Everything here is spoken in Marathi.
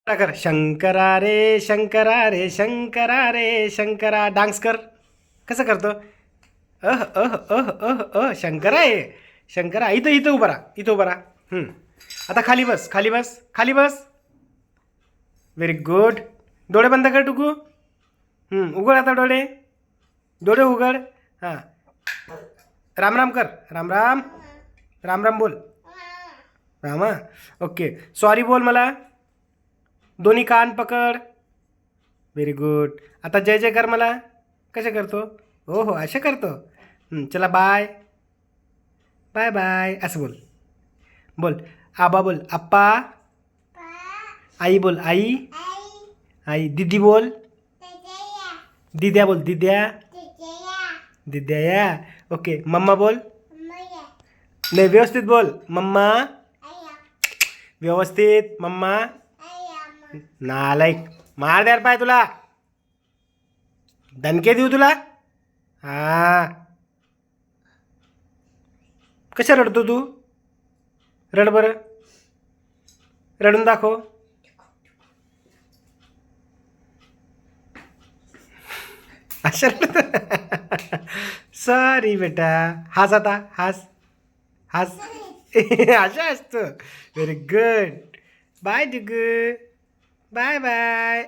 कर शंकरा रे शंकरा रे शंकरा डान्स कर. कसं करतो? शंकरा आहे. शंकरा इथं इथं उभा राहा, इथं उभा राहा. आता खाली बस, खाली बस, खाली बस. Very good. डोळे बंद कर टुकू. उघड आता डोळे. डोळे उघड. हां. राम राम कर. राम राम. राम राम बोल. रामा. ओके. सॉरी बोल मला. दोन्ही कान पकड. Very good. आता जय जय कर मला. कसे करतो? हो हो असे करतो. चला बाय. बाय बाय असं बोल. बोल. आबा बोल आप्पा. आई बोल आई. आई. दीदी बोल. दिद्या बोल दिद्या. दिद्या या. ओके. मम्मा बोल. नाही व्यवस्थित बोल. मम्मा. व्यवस्थित मम्मा. नालायक. मार द्यार पाय तुला. दणके देऊ तुला. हा. कशा रडतो तू? रड बरं. रडून दाखव. अशा सॉरी बेटा. हास आता हास. हास. अशा असतं. Very good. बाय डिगू. Bye bye.